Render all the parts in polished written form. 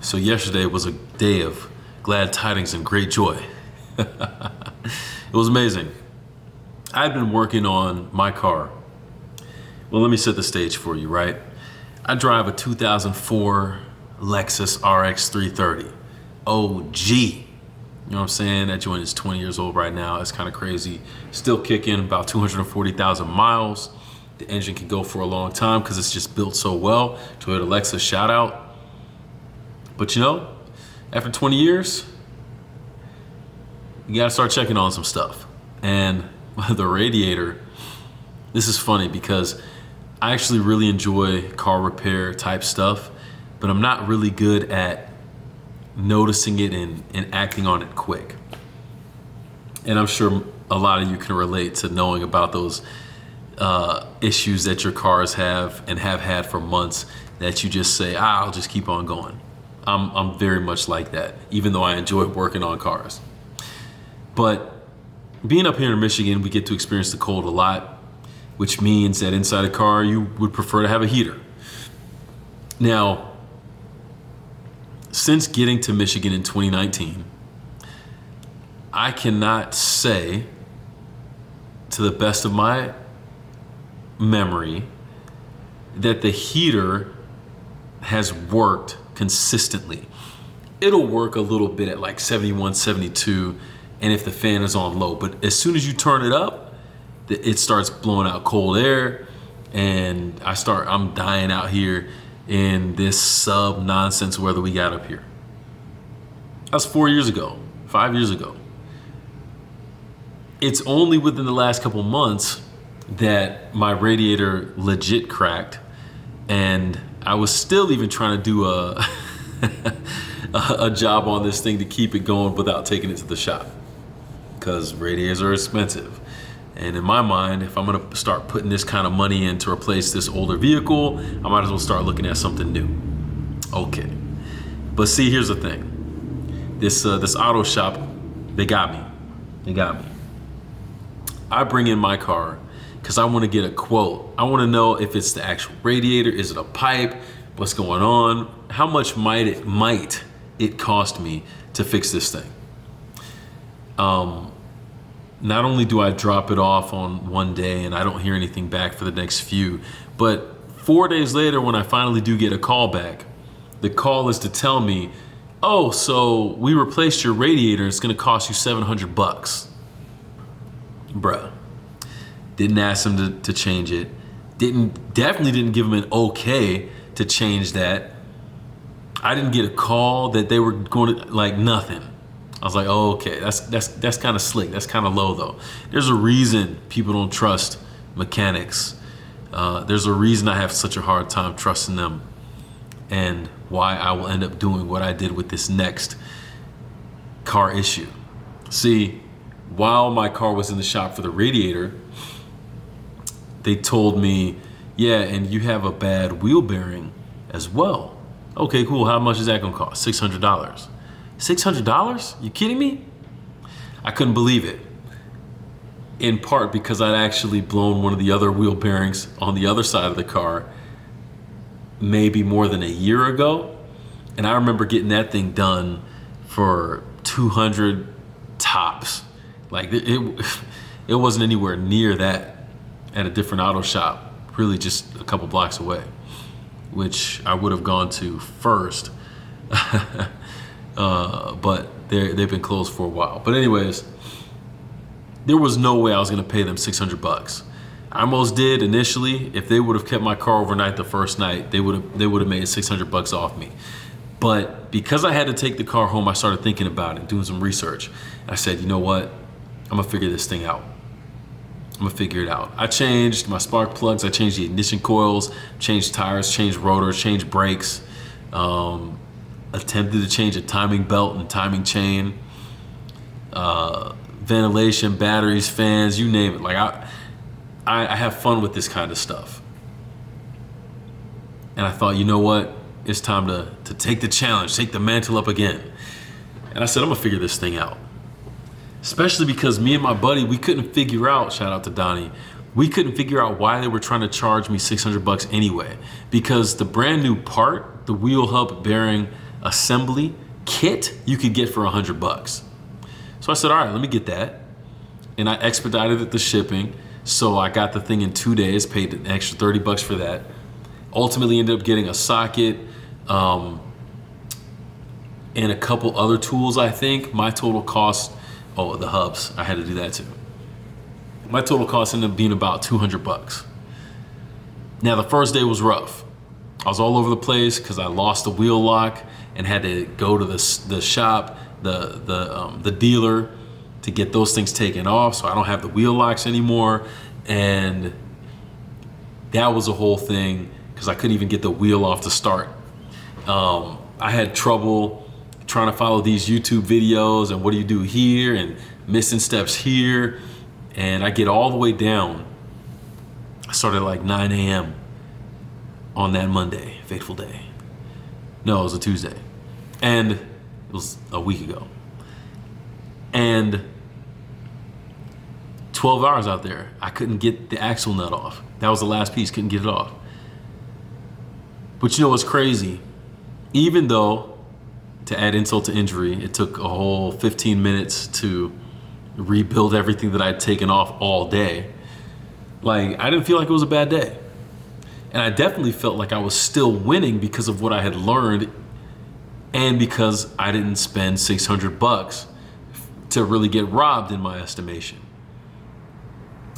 So yesterday was a day of glad tidings and great joy. It was amazing. I've been working on my car. Well, let me set the stage for you, right? I drive a 2004 Lexus RX 330 OG. You know what I'm saying? That joint is 20 years old right now. It's kind of crazy. Still kicking, about 240,000 miles. The engine can go for a long time because it's just built so well. Toyota Lexus, shout out. But you know, after 20 years, you gotta start checking on some stuff. And the radiator, this is funny because I actually really enjoy car repair type stuff, but I'm not really good at noticing it and acting on it quick. And I'm sure a lot of you can relate to knowing about those issues that your cars have and have had for months that you just say, I'll just keep on going. I'm very much like that, even though I enjoy working on cars. But being up here in Michigan, we get to experience the cold a lot, which means that inside a car, you would prefer to have a heater. Now, since getting to Michigan in 2019, I cannot say, to the best of my memory, that the heater has worked consistently. It'll work a little bit at like 71, 72, and if the fan is on low. But as soon as you turn it up, it starts blowing out cold air, and I'm dying out here in this sub nonsense weather we got up here. That's 4 years ago, 5 years ago. It's only within the last couple months that my radiator legit cracked, and I was still even trying to do a job on this thing to keep it going without taking it to the shop, because radiators are expensive. And in my mind, if I'm gonna start putting this kind of money in to replace this older vehicle, I might as well start looking at something new. Okay, but see, here's the thing. This auto shop, they got me. I bring in my car because I want to get a quote. I want to know if it's the actual radiator, is it a pipe, what's going on, how much might it cost me to fix this thing. Not only do I drop it off on one day and I don't hear anything back for the next few, but 4 days later when I finally do get a call back, the call is to tell me, oh, so we replaced your radiator, it's gonna cost you $700. Bruh. Didn't ask them to change it. Definitely didn't give them an okay to change that. I didn't get a call that they were going to, like, nothing. I was like, oh, okay, that's kind of slick. That's kind of low though. There's a reason people don't trust mechanics. There's a reason I have such a hard time trusting them, and why I will end up doing what I did with this next car issue. See, while my car was in the shop for the radiator, they told me, yeah, and you have a bad wheel bearing as well. Okay, cool. How much is that gonna cost? $600. $600? You kidding me? I couldn't believe it. In part because I'd actually blown one of the other wheel bearings on the other side of the car maybe more than a year ago. And I remember getting that thing done for 200 tops. Like it wasn't anywhere near that at a different auto shop, really just a couple blocks away, which I would have gone to first. But they've been closed for a while. But anyways, there was no way I was gonna pay them $600. I almost did initially. If they would have kept my car overnight the first night, they would have made $600 off me. But because I had to take the car home, I started thinking about it, doing some research. I said, you know what? I'm gonna figure this thing out. I'm gonna figure it out. I changed my spark plugs, I changed the ignition coils, changed tires, changed rotors, changed brakes, attempted to change a timing belt and timing chain, ventilation, batteries, fans, you name it. Like I have fun with this kind of stuff. And I thought, you know what? It's time to take the challenge, take the mantle up again. And I said, I'm gonna figure this thing out. Especially because me and my buddy, we couldn't figure out, shout out to Donnie, we couldn't figure out why they were trying to charge me $600 anyway. Because the brand new part, the wheel hub bearing assembly kit you could get for $100. So I said, all right, let me get that. And I expedited the shipping. So I got the thing in 2 days, paid an extra $30 for that. Ultimately ended up getting a socket and a couple other tools, I think. My total cost, oh, the hubs, I had to do that too. My total cost ended up being about $200. Now the first day was rough. I was all over the place because I lost the wheel lock and had to go to the shop, the dealer, to get those things taken off, so I don't have the wheel locks anymore. And that was a whole thing because I couldn't even get the wheel off to start. I had trouble trying to follow these YouTube videos and what do you do here and missing steps here. And I get all the way down. I started at like 9 a.m. on that Monday, fateful day. No, it was a Tuesday. And it was a week ago. And 12 hours out there, I couldn't get the axle nut off. That was the last piece, couldn't get it off. But you know what's crazy? Even though, to add insult to injury, it took a whole 15 minutes to rebuild everything that I'd taken off all day, like, I didn't feel like it was a bad day. And I definitely felt like I was still winning because of what I had learned and because I didn't spend $600 to really get robbed in my estimation.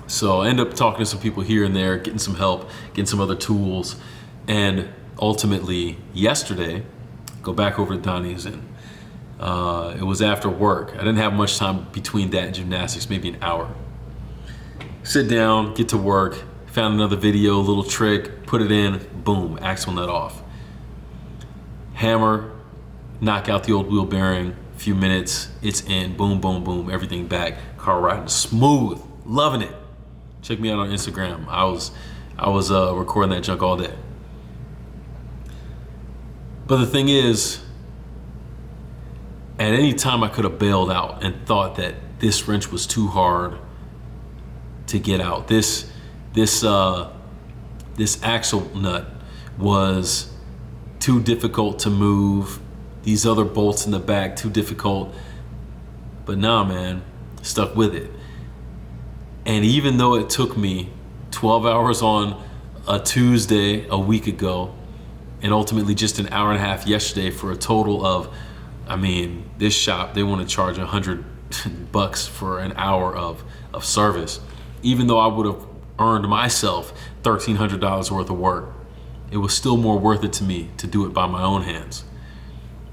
So I ended up talking to some people here and there, getting some help, getting some other tools. And ultimately yesterday, go back over to Donnie's and it was after work. I didn't have much time between that and gymnastics, maybe an hour. Sit down, get to work, found another video, little trick, put it in, boom, axle nut off. Hammer, knock out the old wheel bearing, few minutes, it's in, boom, boom, boom, everything back. Car riding smooth, loving it. Check me out on Instagram. I was recording that junk all day. But the thing is, at any time I could have bailed out and thought that this wrench was too hard to get out. This axle nut was too difficult to move. These other bolts in the back, too difficult. But nah, man, stuck with it. And even though it took me 12 hours on a Tuesday a week ago, and ultimately just an hour and a half yesterday for a total of, I mean, this shop, they want to charge $100 for an hour of service. Even though I would have earned myself $1,300 worth of work, it was still more worth it to me to do it by my own hands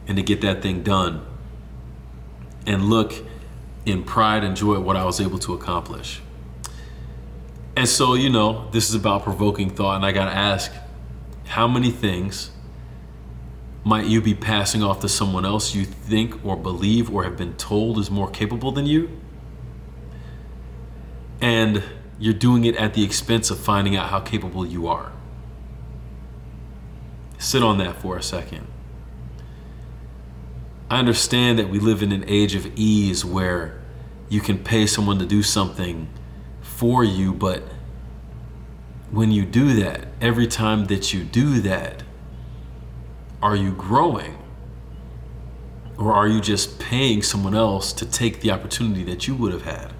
and to get that thing done and look in pride and joy at what I was able to accomplish. And so, you know, this is about provoking thought, and I gotta ask, how many things might you be passing off to someone else you think or believe or have been told is more capable than you? And you're doing it at the expense of finding out how capable you are. Sit on that for a second. I understand that we live in an age of ease where you can pay someone to do something for you, but when you do that, every time that you do that, are you growing? Or are you just paying someone else to take the opportunity that you would have had?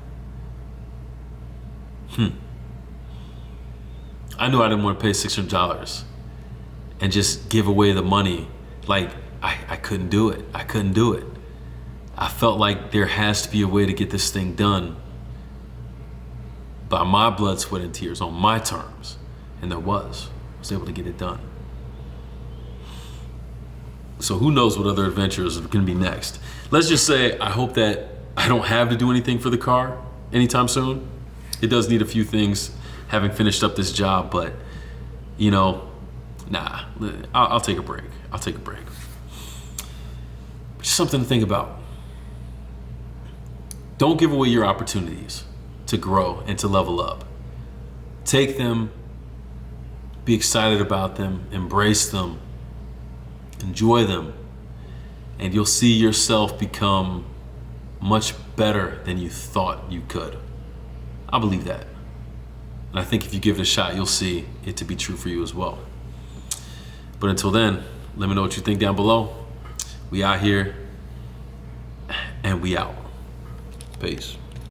I knew I didn't want to pay $600 and just give away the money. Like, I couldn't do it. I couldn't do it. I felt like there has to be a way to get this thing done by my blood, sweat, and tears on my terms. And there was. I was able to get it done. So who knows what other adventures are going to be next. Let's just say I hope that I don't have to do anything for the car anytime soon. It does need a few things, having finished up this job, but, you know, nah, I'll take a break. I'll take a break. Just something to think about. Don't give away your opportunities to grow and to level up. Take them, be excited about them, embrace them, enjoy them, and you'll see yourself become much better than you thought you could. I believe that. And I think if you give it a shot, you'll see it to be true for you as well. But until then, let me know what you think down below. We out here, and we out. Peace.